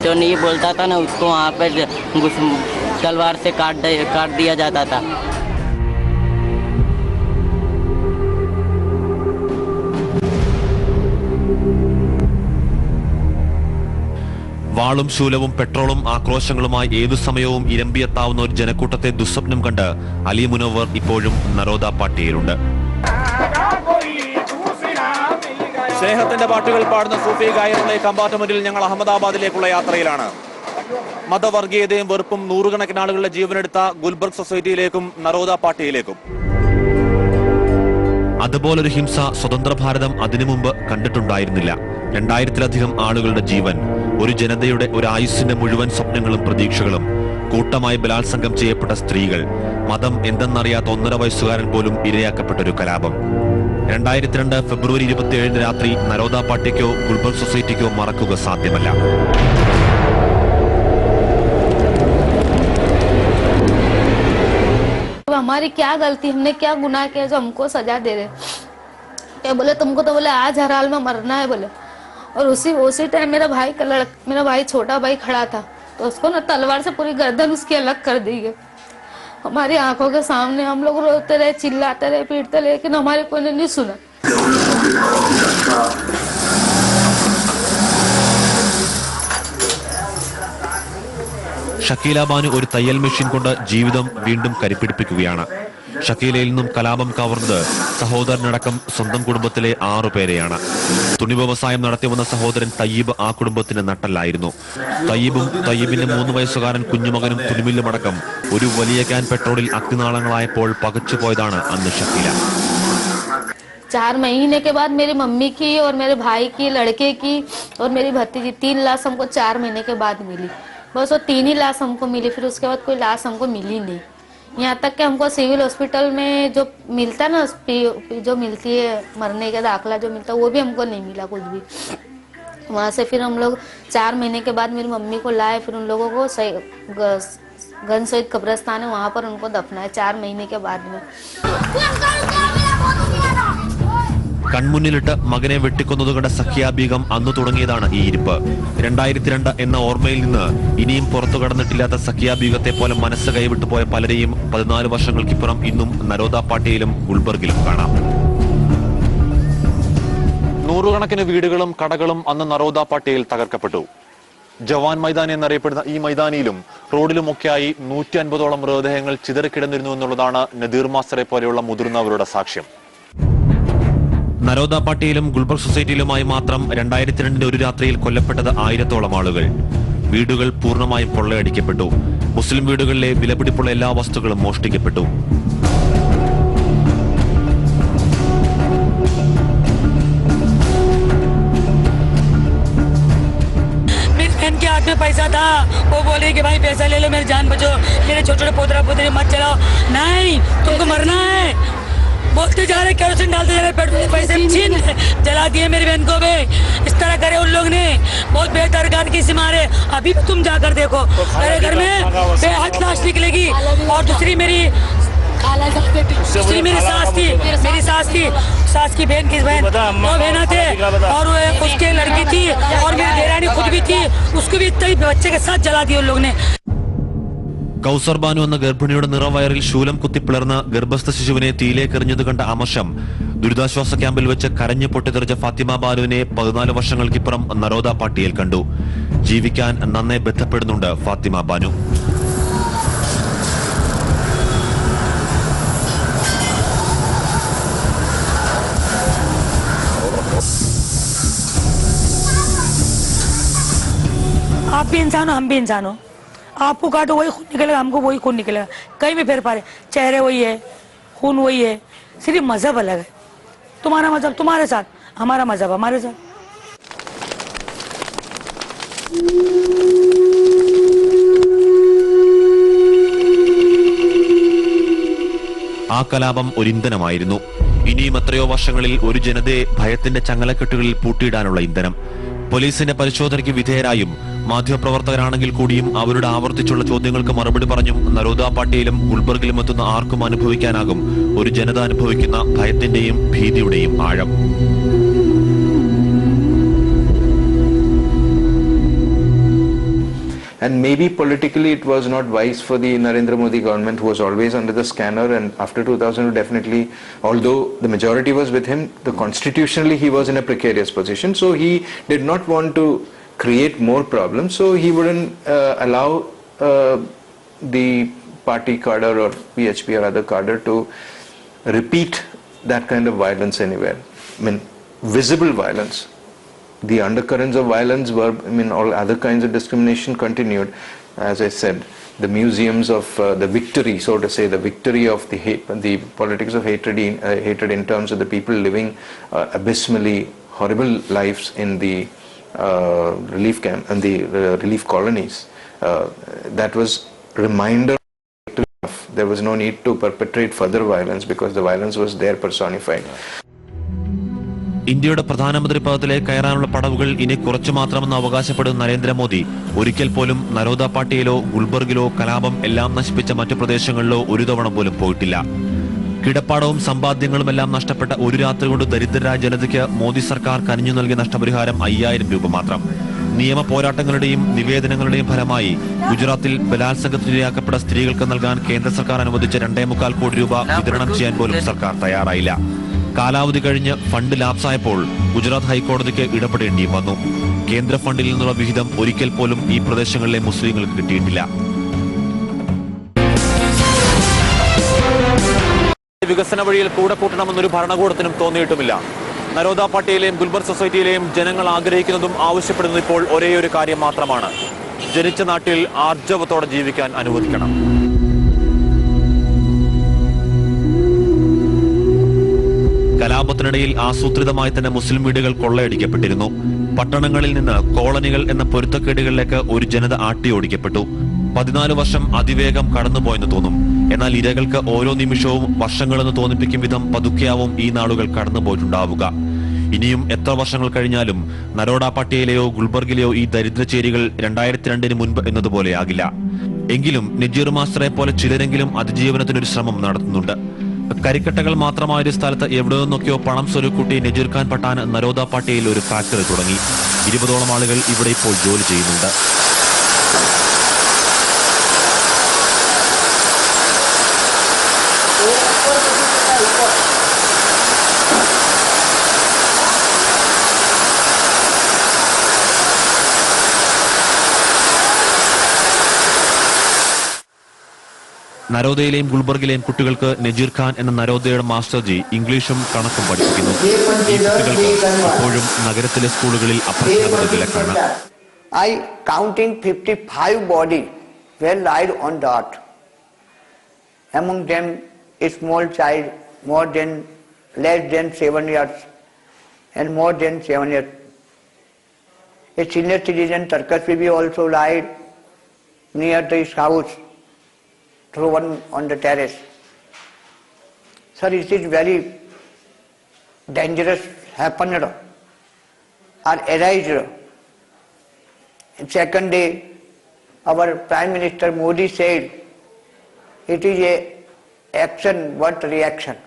जो नहीं बोलता था ना उसको वहाँ पे तलवार से काट दिया जाता था। വാളും ശൂലവും പെട്രോളും ആക്രോശങ്ങളുമായി ഏതു സമയവും ഇരമ്പിയെത്താവുന്ന ഒരു ജനക്കൂട്ടത്തെ ദുസ്വപ്നം കണ്ട് അലി മുനവ്വർ ഇപ്പോഴും നരോദ പാർട്ടിയിലുണ്ട്. സ്നേഹത്തിന്റെ പാട്ടുകൾ പാടുന്ന സൂഫി ഗായകരുടെ കമ്പാർട്ട്മെന്റിൽ ഞങ്ങൾ അഹമ്മദാബാദിലേക്കുള്ള യാത്രയിലാണ്. മതവർഗീയതയും വെറുപ്പും നൂറുകണക്കിന് ആളുകളുടെ ജീവനെടുത്ത ഗുൽബർഗ് സൊസൈറ്റിയിലേക്കും നരോദ പാർട്ടിയിലേക്കും. അതുപോലൊരു ഹിംസ സ്വതന്ത്ര ഭാരതം അതിനു മുമ്പ് കണ്ടിട്ടുണ്ടായിരുന്നില്ല. 2000-ലധികം ആളുകളുടെ ജീവൻ, ഒരു ജനതയുടെ ഒരു ആയുസ്സിന്റെ മുഴുവൻ സ്വപ്നങ്ങളും പ്രതീക്ഷകളും, കൂട്ടമായി ബലാത്സംഗം ചെയ്യപ്പെട്ട സ്ത്രീകൾ, മതം എന്തെന്നറിയാത്ത 1.5 വയസ്സുകാരൻ പോലും ഇരയാക്കപ്പെട്ടൊരു കലാപം. 2002 ഫെബ്രുവരി 27 രാത്രി നരോദ പാർട്ടിക്കോ ഗുൽബർഗ് സൊസൈറ്റിക്കോ മറക്കുക സാധ്യമല്ല. हमारी क्या गलती, हमने क्या गुनाह किया जो हमको सजा दे रहे? क्या बोले तुमको तो बोले आज हर हाल में मरना है बोले। और उसी टाइम मेरा भाई छोटा भाई खड़ा था तो उसको ना तलवार से पूरी गर्दन उसकी अलग कर दी गई। हमारी आंखों के सामने हम लोग रोते रहे, चिल्लाते रहे, पीटते रहे, लेकिन हमारे कोई ने नहीं सुना. ഷക്കീല ബാനു ഒരു തയ്യൽ മെഷീൻ കൊണ്ട് ജീവിതം വീണ്ടും കരിപ്പിടിപ്പിക്കുകയാണ്. ഷക്കീലയിൽ നിന്നും കലാപം കവർന്നത് സഹോദരനടക്കം സ്വന്തം കുടുംബത്തിലെ 6 പേരെയാണ്. തുണി വ്യവസായം നടത്തി വന്ന സഹോദരൻ തയ്യബ് ആ കുടുംബത്തിന് നട്ടല്ലായിരുന്നു. തയ്യബിന്റെ 3 വയസ്സുകാരൻ കുഞ്ഞുമകനും തുണിമില്ലുമടക്കം ഒരു വലിയ ക്യാൻ പെട്രോളിൽ അഗ്നിനാളങ്ങളായപ്പോൾ പകച്ചുപോയതാണ് അന്ന് ഷക്കീല. 4 महीने के बाद मेरी मम्मी की और मेरे भाई की, लड़के की और मेरी भतीजी 3 लाश हमको 4 महीने के बाद मिली. बस वो 3 ही लाश हमको मिली, फिर उसके बाद कोई लाश हमको मिली नहीं. यहाँ तक कि हमको सिविल हॉस्पिटल में जो मिलता है ना, जो मिलती है मरने का दाखला जो मिलता है, वो भी हमको नहीं मिला कुछ भी. वहाँ से फिर हम लोग 4 महीने के बाद मेरी मम्मी को लाए, फिर उन लोगों को गन शहीद कब्रिस्तान है वहाँ पर उनको दफनाए 4 महीने के बाद में. കൺമുന്നിലിട്ട് മകനെ വെട്ടിക്കൊന്നതുകണ്ട സഖിയ ബീഗം അന്ന് തുടങ്ങിയതാണ് ഈ ഇരിപ്പ്. 2002 എന്ന ഓർമ്മയിൽ നിന്ന് ഇനിയും പുറത്തു കടന്നിട്ടില്ലാത്ത സഖിയ ബീഗത്തെ പോലെ മനസ്സ് കൈവിട്ടുപോയ പലരെയും 14 വർഷങ്ങൾക്കിപ്പുറം ഇന്നും നരോദ പാർട്ടിയിലും ഗുൽബർഗിലും കാണാം. നൂറുകണക്കിന് വീടുകളും കടകളും അന്ന് നരോദ പാർട്ടിയിൽ തകർക്കപ്പെട്ടു. ജവാൻ മൈതാനി എന്നറിയപ്പെടുന്ന ഈ മൈതാനിയിലും റോഡിലുമൊക്കെയായി 150ഓളം മൃതദേഹങ്ങൾ ചിതറിക്കിടന്നിരുന്നു എന്നുള്ളതാണ് നദീർ മാസ്റ്ററെ പോലെയുള്ള മുതിർന്നവരുടെ സാക്ഷ്യം. നരോദ പാർട്ടിയിലും ഗുൽബർഗ് സൊസൈറ്റിയിലുമായി മാത്രം 2002 ഒരു രാത്രിയിൽ കൊല്ലപ്പെട്ടത് 1000ഓളം ആളുകൾ. വീടുകൾ പൂർണ്ണമായും കൊള്ളയടിക്കപ്പെട്ടു. മുസ്ലിം വീടുകളിലെ വിലപിടിപ്പുള്ള എല്ലാ വസ്തുക്കളും മോഷ്ടിക്കപ്പെട്ടു. पैसा था वो बोले कि भाई पैसा ले लो मेरी जान बचो, मेरे छोटे छोटे पोतरा पोतरी मत चलाओ. नहीं, तुमको मरना है बोलते जा रहे, केरोसिन डालते जा रहे, पेट्रोल पैसे छीन जला दिए मेरी बहन को भी. इस तरह करे उन लोग ने, बहुत बेदरकार की से मारे. अभी भी तुम जाकर देखो मेरे घर में बेहद लाश निकलेगी. और दूसरी मेरी मेरी सास थी, सास की बहन की बहन, 2 बहना थे और उसके लड़की थी और मेरी देरानी खुद भी थी, उसको भी इतने बच्चे के साथ जला दिया उन लोग ने. കൗസർ ബാനു എന്ന ഗർഭിണിയുടെ നിറവയറിൽ ശൂലം കുത്തിപ്പിളർന്ന ഗർഭസ്ഥ ശിശുവിനെ തീയിലേക്കെറിഞ്ഞത് കണ്ട അമർഷം ദുരിതാശ്വാസ ക്യാമ്പിൽ വെച്ച് കരഞ്ഞു പൊട്ടിത്തെറിച്ച ഫാത്തിമ ബാനുവിനെ 14 വർഷങ്ങൾക്കിപ്പുറം നരോദ പാർട്ടിയിൽ കണ്ടു. ജീവിക്കാൻ നന്നേ ബന്ധപ്പെടുന്നുണ്ട് ഫാത്തിമ ബാനു. आप भी इंसान हो, हम भी इंसान हो. आपको काटो वही खून निकलेगा, हमको वही खून निकलेगा. कहीं भी फेर पारे, चेहरे वही है, खून वही है, सिर्फ मजहब अलग है. तुम्हारा मजहब तुम्हारे साथ, हमारा मजहब हमारे साथ. ആ കലാപം ഒരു ഇന്ധനമായിരുന്നു. ഇനിയും എത്രയോ വർഷങ്ങളിൽ ഒരു ജനതയെ ഭയത്തിന്റെ ചങ്ങലക്കെട്ടുകളിൽ പൂട്ടിയിടാനുള്ള ഇന്ധനം. പോലീസിന്റെ പരിശോധനയ്ക്ക് വിധേയരായും മാധ്യമപ്രവർത്തകരാണെങ്കിൽ കൂടിയും അവരുടെ ആവർത്തിച്ചുള്ള ചോദ്യങ്ങൾക്ക് മറുപടി പറഞ്ഞും നരോദ പാർട്ടിയിലും ഗുൽബർഗിലും എത്തുന്ന ആർക്കും അനുഭവിക്കാനാകും ഒരു ജനത അനുഭവിക്കുന്ന ഭയത്തിന്റെയും ഭീതിയുടെയും ആഴം. And maybe politically it was not wise for the Narendra Modi government, who was always under the scanner, and after 2000 definitely, although the majority was with him, constitutionally he was in a precarious position, so he did not want to create more problems, so he wouldn't allow the party cadre or PHP or other cadre to repeat that kind of violence anywhere. I mean, visible violence. The undercurrents of violence were, I mean, all other kinds of discrimination continued. As I said, the museums of the victory, so to say, the victory of the politics of hatred in terms of the people living abysmally horrible lives in the relief camp and the relief colonies. That was reminder. There was no need to perpetrate further violence because the violence was there personified. ഇന്ത്യയുടെ പ്രധാനമന്ത്രി പദത്തിലേക്ക് കയറാനുള്ള പടവുകൾ ഇനി കുറച്ചു മാത്രമെന്ന് അവകാശപ്പെടുന്ന നരേന്ദ്രമോദി ഒരിക്കൽ പോലും നരോദ പാട്ടിയിലോ ഗുൽബർഗിലോ കലാപം എല്ലാം നശിപ്പിച്ച മറ്റു പ്രദേശങ്ങളിലോ ഒരു തവണ പോലും പോയിട്ടില്ല. കിടപ്പാടവും സമ്പാദ്യങ്ങളുമെല്ലാം നഷ്ടപ്പെട്ട ഒരു രാത്രി കൊണ്ട് ദരിദ്രരായ ജനതയ്ക്ക് മോദി സർക്കാർ കനിഞ്ഞു നൽകിയ നഷ്ടപരിഹാരം 5000 രൂപ മാത്രം. നിയമ പോരാട്ടങ്ങളുടെയും നിവേദനങ്ങളുടെയും ഫലമായി ഗുജറാത്തിൽ ബലാത്സംഗത്തിനിരയാക്കപ്പെട്ട സ്ത്രീകൾക്ക് നൽകാൻ കേന്ദ്ര സർക്കാർ അനുവദിച്ച 2.25 കോടി രൂപ വിതരണം ചെയ്യാൻ പോലും സർക്കാർ തയ്യാറായില്ല. കാലാവധി കഴിഞ്ഞ് ഫണ്ട് ലാപ്സായപ്പോൾ ഗുജറാത്ത് ഹൈക്കോടതിക്ക് ഇടപെടേണ്ടിയും വന്നു. കേന്ദ്ര ഫണ്ടിൽ നിന്നുള്ള വിഹിതം ഒരിക്കൽ പോലും ഈ പ്രദേശങ്ങളിലെ മുസ്ലിങ്ങൾക്ക് കിട്ടിയിട്ടില്ല. വികസന വഴിയിൽ കൂടെ കൂട്ടണമെന്നൊരു ഭരണകൂടത്തിനും തോന്നിയിട്ടുമില്ല. നരോദ പാട്ടിയിലെയും ഗുൽബർഗ് സൊസൈറ്റിയിലെയും ജനങ്ങൾ ആഗ്രഹിക്കുന്നതും ആവശ്യപ്പെടുന്നതും ഇപ്പോൾ ഒരേ ഒരു കാര്യം മാത്രമാണ്: ജനിച്ച നാട്ടിൽ ആർജവത്തോടെ ജീവിക്കാൻ അനുവദിക്കണം. കലാപത്തിനിടയിൽ ആസൂത്രിതമായി തന്നെ മുസ്ലിം വീടുകൾ കൊള്ളയടിക്കപ്പെട്ടിരുന്നു. പട്ടണങ്ങളിൽ നിന്ന് കോളനികൾ എന്ന പൊരുത്തക്കേടുകളിലേക്ക് ഒരു ജനത ആട്ടിയോടിക്കപ്പെട്ടു. 14 വർഷം അതിവേഗം കടന്നുപോയെന്ന് തോന്നും. എന്നാൽ ഇരകൾക്ക് ഓരോ നിമിഷവും വർഷങ്ങളെന്ന് തോന്നിപ്പിക്കും വിധം പതുക്കെയാവും ഈ നാളുകൾ കടന്നുപോയിട്ടുണ്ടാവുക. ഇനിയും എത്ര വർഷങ്ങൾ കഴിഞ്ഞാലും നരോഡ പാട്ടിയിലെയോ ഗുൽബർഗിലെയോ ഈ ദരിദ്രചേരികൾ 2002 മുൻപ് എന്നതുപോലെയാകില്ല. എങ്കിലും നജീർ മാസ്റ്ററെ പോലെ ചിലരെങ്കിലും അതിജീവനത്തിനൊരു ശ്രമം നടത്തുന്നുണ്ട്. കരിക്കട്ടകൾ മാത്രമായ ഒരു സ്ഥലത്ത് എവിടെ നിന്നൊക്കെയോ പണം സ്വരുക്കൂട്ടി നജീർ ഖാൻ പഠാൻ നരോദ പാട്ടിയിൽ ഒരു ഫാക്ടറി തുടങ്ങി. 20ഓളം ആളുകൾ ഇവിടെ ഇപ്പോൾ ജോലി ചെയ്യുന്നുണ്ട്. നരോദയിലെയും ഗുൽബർഗിലെയും കുട്ടികൾക്ക് നജീർ ഖാൻ എന്ന നരോദയുടെ മാസ്റ്റർജി ഇംഗ്ലീഷും കണക്കും പഠിപ്പിക്കുന്നു. ഈ കുട്ടികൾക്ക് ഇപ്പോഴും നഗരത്തിലെ സ്കൂളുകളിൽ അപ്രഖ്യാപിത വിലക്കാണ്. I counting 55 body were laid on dot. Among them a small child less than 7 years and more than 7 years. A senior citizen Tarkas Bibi also lied near his house, thrown on the terrace. Sir, it is very dangerous happened or arised. Second day, our Prime Minister Modi said, it is a action but reaction.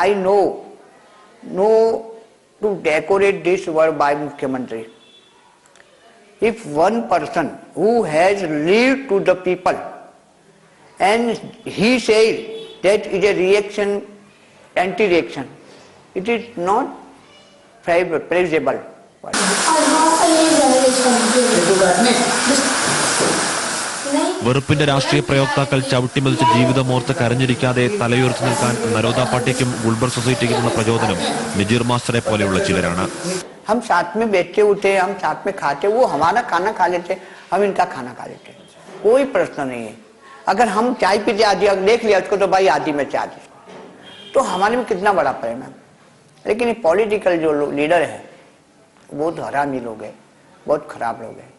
I know to decorate this word by Mukhyamantri. If one person who has lived to the people and he says that is a reaction, anti-reaction, it is not praisable. വെറുപ്പിന്റെ രാഷ്ട്രീയ പ്രയോക്താക്കൾ ചവിട്ടിമതിച്ച് ജീവിതമോർത്ത് കരഞ്ഞിരിക്കാതെ തലയുയർത്തി നിൽക്കാൻ നരോദ പാട്ടിക്കും ഗുൽബർഗ് സൊസൈറ്റിക്കും എന്ന പ്രചോദനം നജീർ മാസ്റ്ററെ പോലെയുള്ള ചിലരാണ്. हम साथ में बैठते उठे, हम साथ में खाते, वो हमारा खाना खा लेते, हम इनका खाना खा लेते, कोई प्रश्न नहीं है. अगर हम चाय पीते आदि देख लिया उसको तो भाई आदि में चाय, तो हमारे में कितना बड़ा प्रेम है. लेकिन ये पॉलिटिकल जो लीडर है बहुत हरामी लोग हैं, बहुत खराब लोग हैं.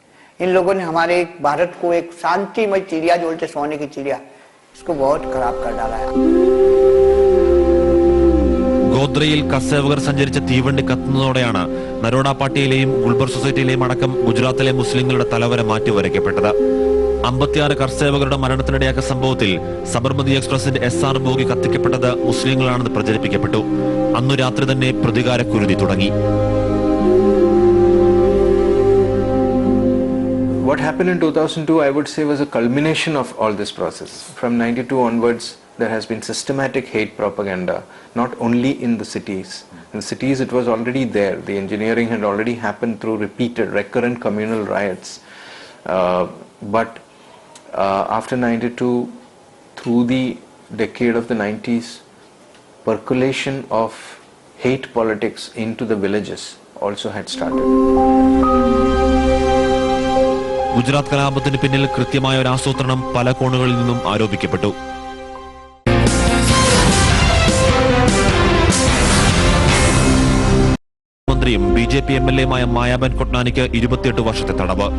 इन लोगों ने हमारे भारत को एक शांतिमय चिड़िया जो बोलते सोने की चिड़िया, इसको बहुत खराब कर डाला है. ഗോദ്രയിൽ കർഷകർ സഞ്ചരിച്ച തീവണ്ടി കത്തുന്നതോടെയാണ് നരോഡ പാട്ടിയിലെയും ഗുൽബർഗ് സൊസൈറ്റിയിലെയും അടക്കം ഗുജറാത്തിലെ മുസ്ലിങ്ങളുടെ തലവര മാറ്റിവരയ്ക്കപ്പെട്ടത്. 56 കർഷകരുടെ മരണത്തിനിടയാക്കിയ സംഭവത്തിൽ സബർമതി എക്സ്പ്രസിന്റെ SR ബോഗി കത്തിക്കപ്പെട്ടത് മുസ്ലിങ്ങളാണെന്ന് പ്രചരിപ്പിക്കപ്പെട്ടു. അന്നു രാത്രി തന്നെ പ്രതികാരക്കുരുതി തുടങ്ങി. what happened in 2002, I would say, was a culmination of all this process. From 92 onwards, there has been systematic hate propaganda, not only in the cities. In the cities, it was already there. The engineering had already happened through repeated, recurrent communal riots. But after 92, through the decade of the 90s, percolation of hate politics into the villages also had started. Gujarat കലാപത്തിന് പിന്നിൽ കൃത്യമായ ഒരു ആസൂത്രണം പല കോണുകളിൽ നിന്നും ആരോപിക്കപ്പെട്ടു. മന്ത്രിയും BJP MLA-മായ മായാബെൻ കൊട്നാനിക്ക് 28 വർഷത്തെ തടവ്.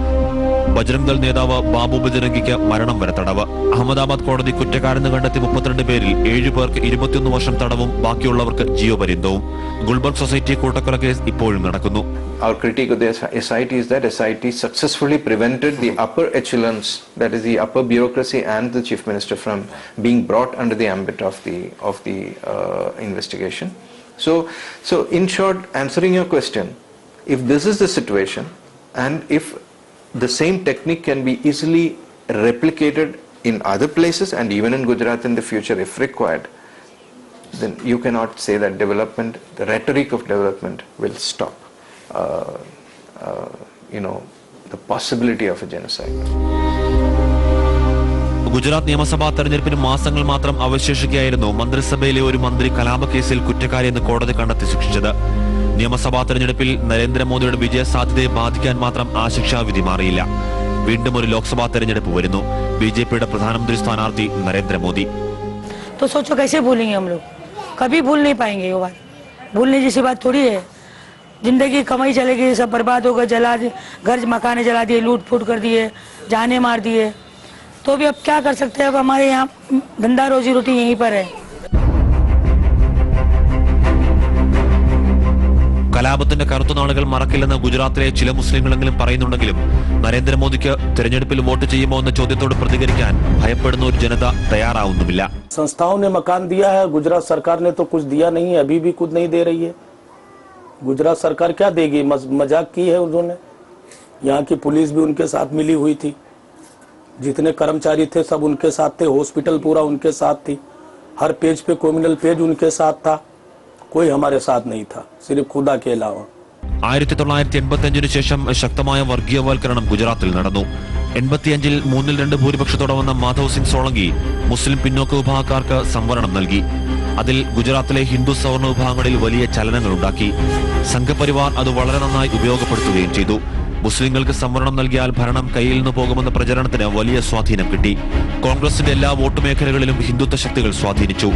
ബജ്രംഗ് ദൾ നേതാവ് ബാബു ബജരംഗിക്ക് മരണം വരെ തടവ്. അഹമ്മദാബാദ് കോടതി കുറ്റക്കാരെന്ന് കണ്ടെത്തി 32 പേരിൽ 7 പേർക്ക് 21 വർഷം തടവും ബാക്കിയുള്ളവർക്ക് ജീവപര്യന്തവും. ഗുൽബർഗ് സൊസൈറ്റി കൂട്ടക്കൊല കേസ് ഇപ്പോഴും നടക്കുന്നു. Our critique of the SIT is that SIT successfully prevented the upper echelons, that is the upper bureaucracy and the chief minister, from being brought under the ambit of the investigation. So in short, answering your question, if this is the situation and if the same technique can be easily replicated in other places and even in Gujarat in the future if required, then you cannot say that development, the rhetoric of development will stop the possibility of a genocide. Gujarat നിയമസഭാ തെരഞ്ഞെടുപ്പിന് മാസങ്ങൾ മാത്രം അവശേഷിക്കുകയായിരുന്നു മന്ത്രിസഭയിലെ ഒരു മന്ത്രി കലാപക്കേസിൽ കുറ്റക്കാരിയെന്ന് കോടതി കണ്ടെത്തി ശിക്ഷിച്ചത്. നിയമസഭാ തെരഞ്ഞെടുപ്പിൽ നരേന്ദ്രമോദിയുടെ വിജയ സാധ്യതയെ ബാധിക്കാൻ മാത്രം ആ ശിക്ഷാവിധി മാറിയില്ല. വീണ്ടും ഒരു ലോക്സഭാ തെരഞ്ഞെടുപ്പ് വരുന്നു. BJPയുടെ പ്രധാനമന്ത്രി സ്ഥാനാർത്ഥി നരേന്ദ്രമോദി. तो सोचो कैसे भूलेंगे हम लोग, कभी भूल नहीं पाएंगे ये बात. भूलने जैसी बात थोड़ी है. जिंदगी कमाई चले गई, सब बर्बाद हो गए, जला दिए घर मकाने, जला दिए, लूट फूट कर दिए, जाने मार दिए. तो भी अब क्या कर सकते हैं, अब हमारे यहाँ धंधा रोजी रोटी यहीं पर है. കലാപത്തിന്റെ കറുത്ത നാളുകൾ മറക്കില്ലെന്ന് ഗുജറാത്തിലെ ചില മുസ്ലിങ്ങളെങ്കിലും പറയുന്നുണ്ടെങ്കിലും നരേന്ദ്രമോദിക്ക് തെരഞ്ഞെടുപ്പിൽ വോട്ട് ചെയ്യുമോ എന്ന ചോദ്യത്തോട് പ്രതികരിക്കാൻ ഭയപ്പെടുന്ന ഒരു ജനത തയ്യാറാവുന്നുമില്ല. संस्थाओं ने मकान दिया है, गुजरात सरकार ने तो कुछ दिया नहीं है, अभी भी कुछ नहीं दे रही है. गुजरात सरकार क्या देगी, मजाक की है उन्होंने. यहाँ की पुलिस भी उनके साथ मिली हुई थी, जितने कर्मचारी थे सब उनके साथ थे, हॉस्पिटल पूरा उनके साथ थी, हर पेज पे कम्युनल पेज उनके साथ था, कोई हमारे साथ नहीं था, सिर्फ खुदा के अलावा. 1985 ശേഷം ശക്തമായ വർഗീയവൽക്കരണം ഗുജറാത്തിൽ നടന്നു. 85-ൽ 3/2 ഭൂരിപക്ഷത്തോടെ വന്ന മാധവ് സിംഗ് സോളങ്കി മുസ്ലിം പിന്നോക്ക വിഭാഗക്കാർക്ക് സംവരണം നൽകി. അതിൽ ഗുജറാത്തിലെ ഹിന്ദു സവർണ വിഭാഗങ്ങളിൽ വലിയ ചലനങ്ങളുണ്ടാക്കി. സംഘപരിവാർ അത് വളരെ നന്നായി ഉപയോഗപ്പെടുത്തുകയും ചെയ്തു. മുസ്ലിങ്ങൾക്ക് സംവരണം നൽകിയാൽ ഭരണം കയ്യിൽ നിന്ന് പോകുമെന്ന പ്രചരണത്തിന് വലിയ സ്വാധീനം കിട്ടി. കോൺഗ്രസിന്റെ എല്ലാ വോട്ട് മേഖലകളിലും ഹിന്ദുത്വ ശക്തികൾ സ്വാധീനിച്ചു.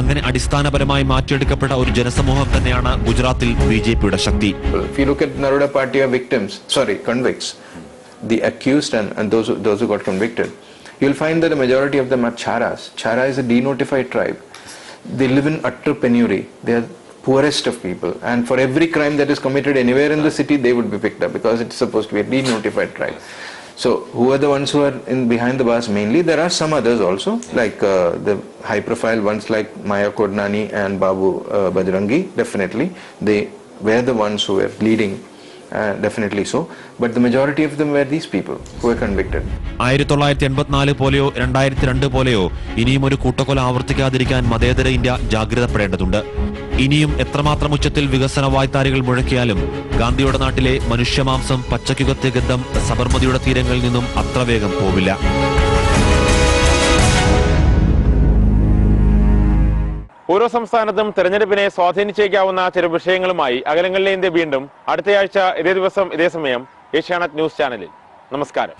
അങ്ങനെ അടിസ്ഥാനപരമായി മാറ്റിയെടുക്കപ്പെട്ട ഒരു ജനസമൂഹം തന്നെയാണ് ഗുജറാത്തിൽ BJPയുടെ ശക്തി. If you look at Naroda Party of convicts, the accused and those who got convicted, you'll find that a majority of them are Charas. Chara is a denotified tribe. They live in utter penury. They are poorest of people, and for every crime that is committed anywhere in the city, they would be picked up because it's supposed to be a denotified tribe. So who are the ones who are behind the bars? Mainly there are some others also, like the high profile ones like Maya Kodnani and Babu Bajrangi. Definitely they were the ones who were leading, definitely so, but the majority of them were these people who were convicted. 1984 പോലെയോ 2002 പോലെയോ ഇനിയും ഒരു കൂട്ടക്കൊല ആവർത്തിക്കാതിരിക്കാൻ മതേതര India ജാഗ്രതപ്പെടേണ്ടതുണ്ട്. ഇനിയും എത്രമാത്രം ഉച്ചത്തിൽ വികസന വായ്ത്താരികൾ മുഴക്കിയാലും ഗാന്ധിയുടെ നാട്ടിലെ മനുഷ്യമാംസം പച്ചയ്ക്കുകത്തിയ ഗന്ധം സബർമതിയുടെ തീരങ്ങളിൽ നിന്നും അത്ര വേഗം പോവില്ല. ഓരോ സംസ്ഥാനത്തും തെരഞ്ഞെടുപ്പിനെ സ്വാധീനിച്ചേക്കാവുന്ന ചില വിഷയങ്ങളുമായി അകലങ്ങളിലെ ഇന്ത്യ വീണ്ടും അടുത്തയാഴ്ച ഇതേ ദിവസം ഇതേ സമയം ഏഷ്യാനെറ്റ് ന്യൂസ് ചാനലിൽ. നമസ്കാരം.